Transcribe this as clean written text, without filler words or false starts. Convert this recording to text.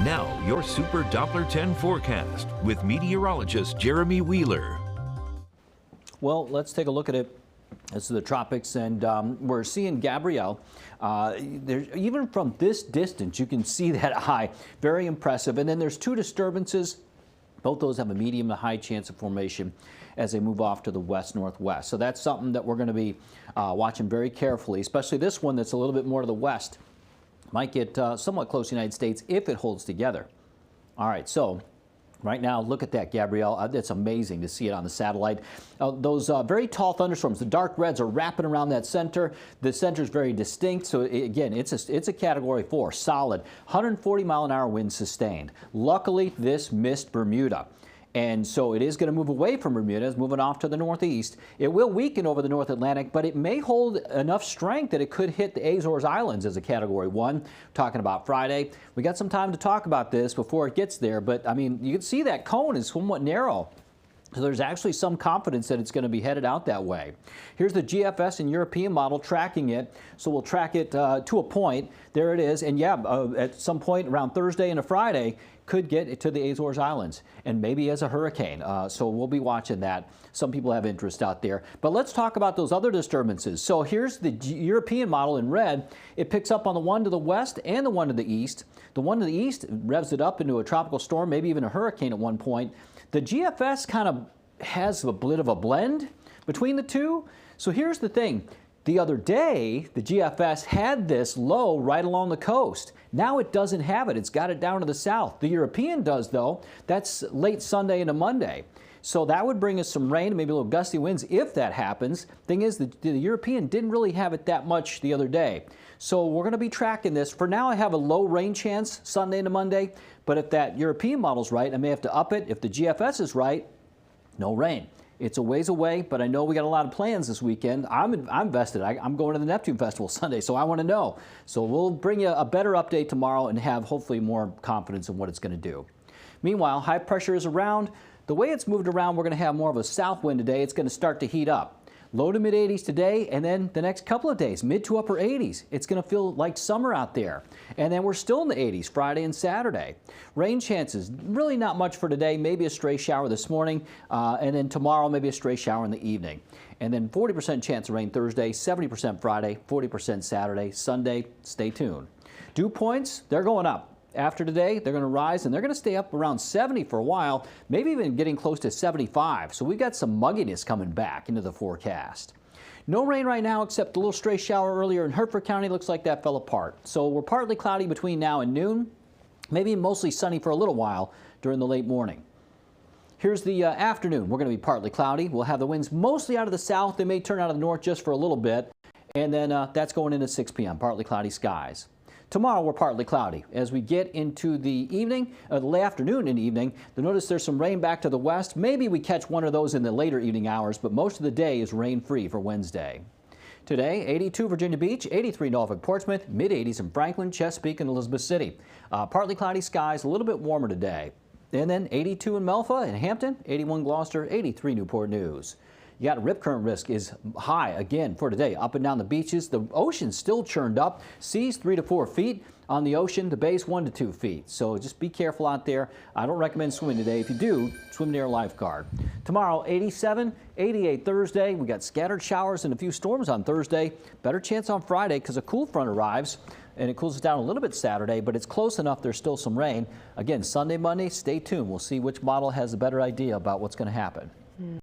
Now, your Super Doppler 10 forecast with meteorologist Jeremy Wheeler. Well, let's take a look at it. This is the tropics, and we're seeing Gabrielle. Even from this distance, you can see that high. Very impressive. And then there's two disturbances. Both those have a medium to high chance of formation as they move off to the west-northwest. So that's something that we're going to be watching very carefully, especially this one that's a little bit more to the west. Might get somewhat close to the United States if it holds together. All right, so right now, look at that, Gabrielle. It's amazing to see it on the satellite. Those very tall thunderstorms, the dark reds are wrapping around that center. The center is very distinct. So again, it's a category 4, solid, 140-mile-an-hour winds sustained. Luckily, this missed Bermuda. And so it is going to move away from Bermuda. It's moving off to the northeast. It will weaken over the North Atlantic, but it may hold enough strength that it could hit the Azores Islands as a Category 1. Talking about Friday. We got some time to talk about this before it gets there, but I mean, you can see that cone is somewhat narrow. So there's actually some confidence that it's going to be headed out that way. Here's the GFS and European model tracking it. So we'll track it to a point. There it is. And yeah, at some point around Thursday and a Friday, could get to the Azores Islands and maybe as a hurricane. So we'll be watching that. Some people have interest out there. But let's talk about those other disturbances. So here's the European model in red. It picks up on the one to the west and the one to the east. The one to the east revs it up into a tropical storm, maybe even a hurricane at one point. The GFS kind of has a bit of a blend between the two. So here's the thing. The other day, the GFS had this low right along the coast. Now it doesn't have it. It's got it down to the south. The European does, though. That's late Sunday into Monday. So that would bring us some rain, maybe a little gusty winds if that happens. Thing is, the European didn't really have it that much the other day. So we're going to be tracking this. For now, I have a low rain chance Sunday into Monday. But if that European model's right, I may have to up it. If the GFS is right, no rain. It's a ways away, but I know we got a lot of plans this weekend. I'm vested. I'm going to the Neptune Festival Sunday, so I want to know. So we'll bring you a better update tomorrow and have hopefully more confidence in what it's going to do. Meanwhile, high pressure is around. The way it's moved around, we're going to have more of a south wind today. It's going to start to heat up. Low to mid 80s today, and then the next couple of days, mid to upper 80s. It's going to feel like summer out there. And then we're still in the 80s Friday and Saturday. Rain chances, really not much for today, maybe a stray shower this morning, and then tomorrow maybe a stray shower in the evening. And then 40% chance of rain Thursday, 70% Friday, 40% Saturday, Sunday. Stay tuned. Dew points, they're going up. After today, they're going to rise, and they're going to stay up around 70 for a while, maybe even getting close to 75. So we've got some mugginess coming back into the forecast. No rain right now except a little stray shower earlier in Hertford County. Looks like that fell apart. So we're partly cloudy between now and noon, maybe mostly sunny for a little while during the late morning. Here's the afternoon. We're going to be partly cloudy. We'll have the winds mostly out of the south. They may turn out of the north just for a little bit. And then that's going into 6 p.m., partly cloudy skies. Tomorrow we're partly cloudy. As we get into the evening, the afternoon and evening, you'll notice there's some rain back to the west. Maybe we catch one of those in the later evening hours, but most of the day is rain-free for Wednesday. Today, 82 Virginia Beach, 83 Norfolk Portsmouth, mid-80s in Franklin, Chesapeake, and Elizabeth City. Partly cloudy skies, a little bit warmer today. And then 82 in Melfa and Hampton, 81 Gloucester, 83 Newport News. You got rip current risk is high again for today. Up and down the beaches, the ocean's still churned up. Seas 3 to 4 feet. On the ocean, the bays 1 to 2 feet. So just be careful out there. I don't recommend swimming today. If you do, swim near a lifeguard. Tomorrow, 87, 88 Thursday. We got scattered showers and a few storms on Thursday. Better chance on Friday because a cool front arrives. And it cools down a little bit Saturday, but it's close enough there's still some rain. Again, Sunday, Monday, stay tuned. We'll see which model has a better idea about what's going to happen.